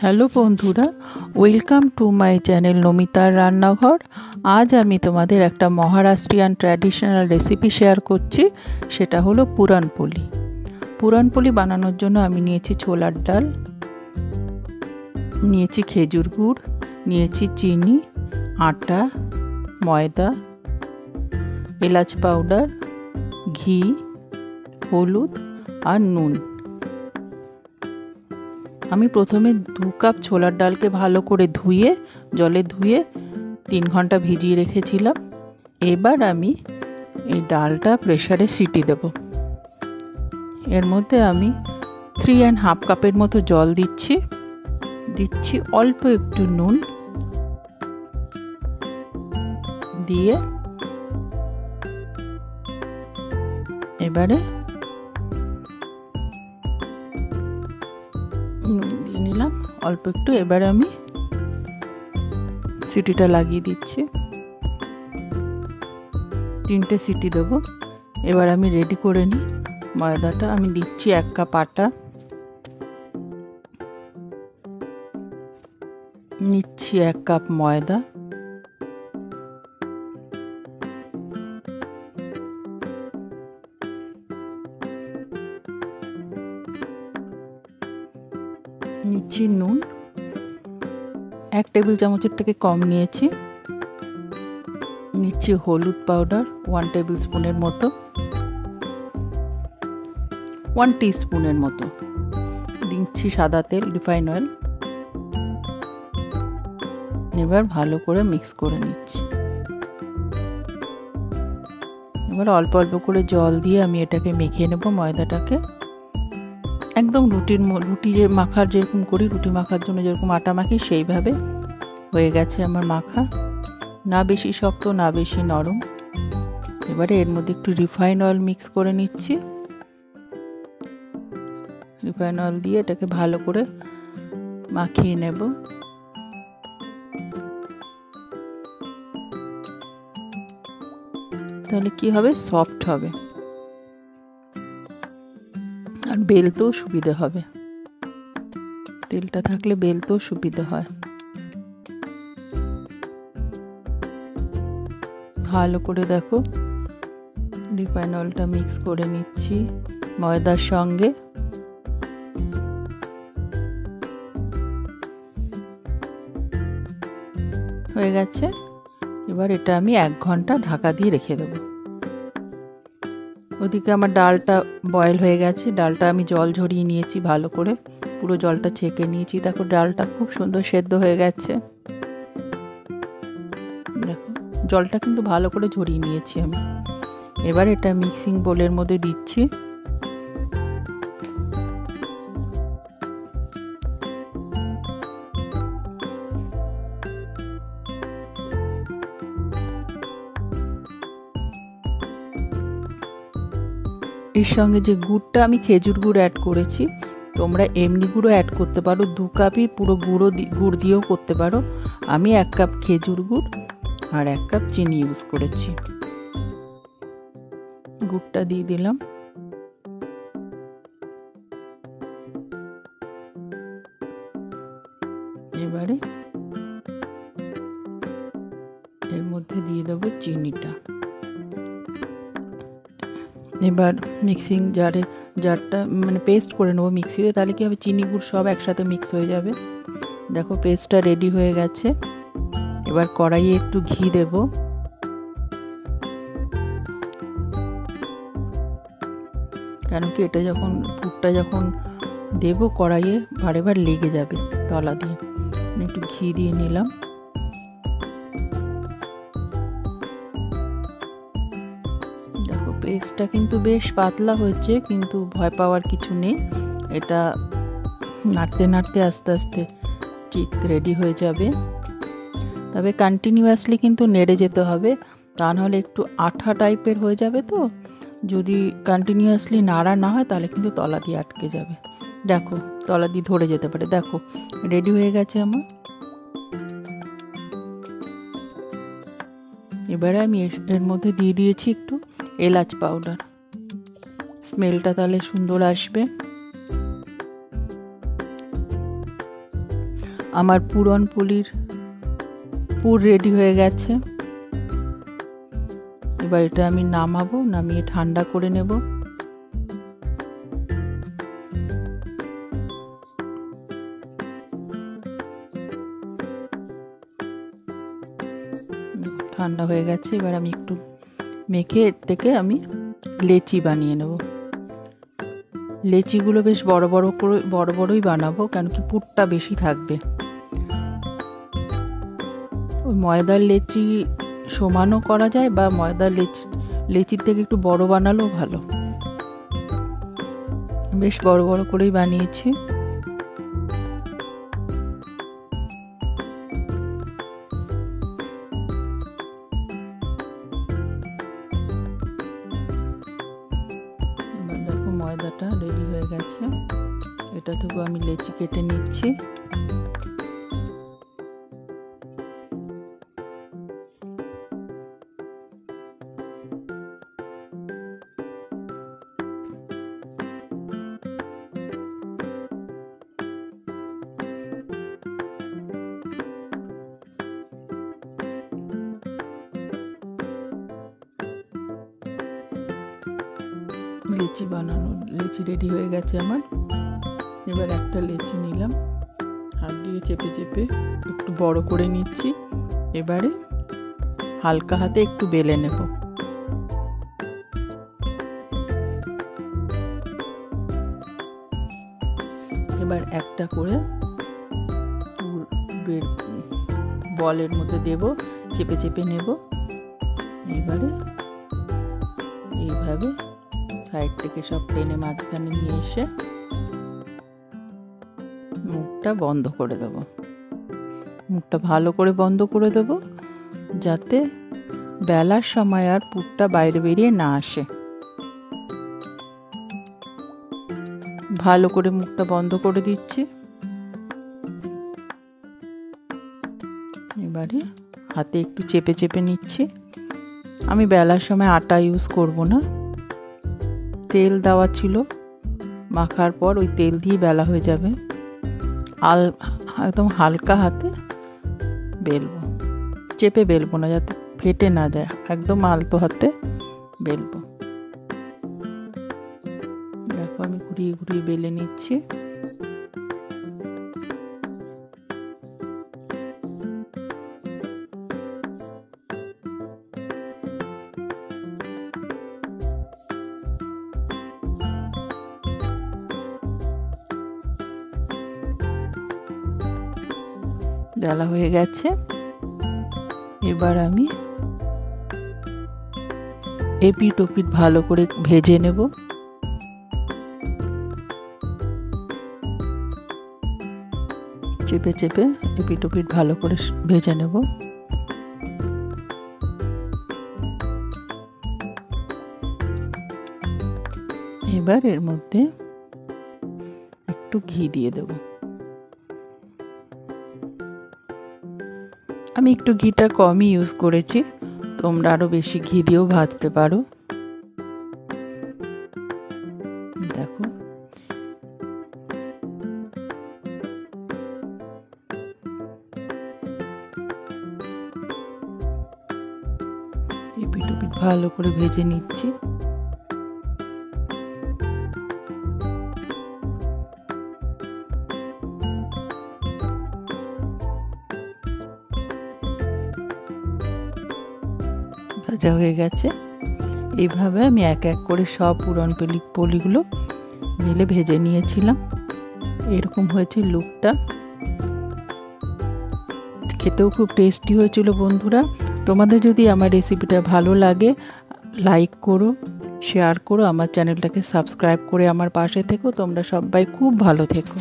Hello বন্ধুরা, welcome to my channel নমিতার রান্নাঘর। আজ আমি তোমাদের একটা মহারাষ্ট্রিয়ান ট্র্যাডিশনাল রেসিপি শেয়ার করছি, সেটা হলো পুরানপোলি। পুরানপোলি বানানোর জন্য আমি নিয়েছি ছোলার ডাল, নিয়েছি খেজুর গুড়, নিয়েছি চিনি, আটা, ময়দা, এলাচ পাউডার, ঘি, হলুদ আর নুন। আমি প্রথমে 2 কাপ ছোলার ডালকে ভালো করে জলে ধুয়ে 3 ঘন্টা ভিজিয়ে রেখেছিলাম। এবার আমি এই ডালটা প্রেসারে সিটি দেব। এর মধ্যে আমি 3.5 কাপের মতো জল দিচ্ছি অল্প একটু নুন দিয়ে এবারে দিয়ে নিলাম অল্প একটু। এবারে আমি সিটিটা লাগিয়ে দিচ্ছি, 3টে সিটি দেবো। এবার আমি রেডি করে নিই ময়দাটা। আমি দিচ্ছি 1 কাপ আটা, নিচ্ছি 1 কাপ ময়দা, নিচ্ছি নুন 1 টেবিল চামচের থেকে কম নিয়েছি, নিচ্ছি হলুদ পাউডার 1 টেবিল স্পুনের মতো, 1 টিস্পুনের মতো, দিচ্ছি সাদা তেল রিফাইন অয়েল। এবার ভালো করে মিক্স করে নিচ্ছি। এবার অল্প অল্প করে জল দিয়ে আমি এটাকে মেখে নেব ময়দাটাকে। একদম রুটি যে মাখার যেরকম করি, রুটি মাখার জন্য যেরকম আটা মাখি সেইভাবে হয়ে গেছে আমার মাখা, না বেশি শক্ত না বেশি নরম। এবারে এর মধ্যে একটু রিফাইন অয়েল মিক্স করে নিচ্ছি। রিফাইন অয়েল দিয়ে এটাকে ভালো করে মাখিয়ে নেব। তাহলে কি হবে, সফট হবে আর বেলতেও সুবিধে হবে। তেলটা থাকলে বেলতেও সুবিধে হয়। ভালো করে দেখো রিফাইন অয়েলটা মিক্স করে নিচ্ছি ময়দার সঙ্গে। হয়ে গেছে। এবার এটা আমি 1 ঘন্টা ঢাকা দিয়ে রেখে দেব। ওদিকে আমার ডালটা বয়েল হয়ে গেছে। ডালটা আমি জল ঝরিয়ে নিয়েছি, ভালো করে পুরো জলটা ছেঁকে নিয়েছি। দেখো ডালটা খুব সুন্দর সেদ্ধ হয়ে গেছে। দেখো জলটা কিন্তু ভালো করে ঝরিয়ে নিয়েছি আমি। এবার এটা মিক্সিং বোলের মধ্যে দিচ্ছি। এর সঙ্গে যে গুড়টা আমি খেজুর গুড় অ্যাড করেছি, তোমরা এমনি গুঁড়ো অ্যাড করতে পারো। 2 কাপই পুরো গুড় দিয়েও করতে পারো। আমি 1 কাপ খেজুর গুড় আর 1 কাপ চিনি ইউজ করেছি। গুড়টা দিয়ে দিলাম। এবারে এর মধ্যে দিয়ে দেবো চিনিটা। এবার মিক্সিং জারটা মানে পেস্ট করে নেবো মিক্সিতে। তাহলে কি হবে, চিনি গুড় সব একসাথে মিক্স হয়ে যাবে। দেখো পেস্টটা রেডি হয়ে গেছে। এবার কড়াইয়ে একটু ঘি দেব। কেন কি এটা পুরটা যখন দেবো কড়াইয়ে বারে লেগে যাবে তলা দিয়ে। একটু ঘি দিয়ে নিলাম। দেখো পেস্টটা কিন্তু বেশ পাতলা হয়েছে, কিন্তু ভয় পাওয়ার কিছু নেই। এটা নাড়তে নাড়তে আস্তে আস্তে ঠিক রেডি হয়ে যাবে। তবে কন্টিনিউয়াসলি কিন্তু নেড়ে যেতে হবে, তা নাহলে একটু আঠা টাইপের হয়ে যাবে। তো যদি কন্টিনিউয়াসলি নাড়া না হয় তাহলে কিন্তু তলা দিয়ে আটকে যাবে। দেখো তলা দিয়ে ধরে যেতে পারে। দেখো রেডি হয়ে গেছে আমার। এবারে আমি এর মধ্যে দিয়ে দিয়েছি একটু এলাচ পাউডার, স্মেলটা তাহলে সুন্দর আসবে। আমার পুরনপোলির পুর রেডি হয়ে গেছে। এবার এটা আমি নামাবো, নামিয়ে ঠান্ডা করে নেব। ঠান্ডা হয়ে গেছে। এবার আমি একটু মেখে এর থেকে আমি লেচি বানিয়ে নেব। লেচিগুলো বেশ বড় বড়ই বানাবো, কেন কি পুরটা বেশি থাকবে। ওই ময়দার লেচি সমানও করা যায়, বা ময়দার লেচির থেকে একটু বড় বানালেও ভালো। বেশ বড় বড় করেই বানিয়েছি। এবার দেখো ময়দাটা রেডি হয়ে গেছে। এটা থেকেও আমি লেচি কেটে নিচ্ছি। লেচি রেডি হয়ে গেছে আমার। এবার একটা লেচি নিলাম, হাত দিয়ে চেপে চেপে একটু বড় করে নিচ্ছি। এবারে হালকা হাতে একটু বেলে নেব। এবার একটা করে বলের মধ্যে দেব, চেপে চেপে নেব। এবারে এইভাবে সাইড থেকে সব টেনে মাঝখানে নিয়ে এসে মুখটা বন্ধ করে দেব। মুখটা ভালো করে বন্ধ করে দেব, যাতে বেলার সময় আর পুরটা বাইরে বেরিয়ে না আসে। ভালো করে মুখটা বন্ধ করে দিচ্ছি। এবারে হাতে একটু চেপে চেপে নিচ্ছি। আমি বেলার সময় আটা ইউজ করব না, তেল দেওয়া ছিল, মাখার পর ওই তেল দিয়ে বেলা হয়ে যাবে। একদম হালকা হাতে বেলবো, চেপে বেলবো না, যাতে ফেটে না যায়। একদম আলতো হাতে বেলবো। দেখো আমি ঘুরিয়ে ঘুরিয়ে বেলে নিচ্ছি। বেলা হয়ে গেছে। এবার আমি এপিঠ ওপিঠ ভালো করে ভেজে নেব। চেপে চেপে এপিঠ ওপিঠ ভালো করে ভেজে নেব। এবার এর মধ্যে একটু ঘি দিয়ে দেব। আমি একটু ঘিটা কমই ইউজ করেছি, তোমরা আরো বেশি ঘি দিয়েও ভাজতে পারো। দেখো এপিঠ ওপিঠ ভালো করে ভেজে নিচ্ছি। ভাজা হয়ে গেছে। এইভাবে আমি এক এক করে সব পুরনপোলিগুলো মেলে ভেজে নিয়েছিলাম। এরকম হয়েছে লুকটা। খেতেও খুব টেস্টি হয়েছিল বন্ধুরা। তোমাদের যদি আমার রেসিপিটা ভালো লাগে, লাইক করো, শেয়ার করো, আমার চ্যানেলটাকে সাবস্ক্রাইব করে আমার পাশে থেকো। তোমরা সবাই খুব ভালো থেকো।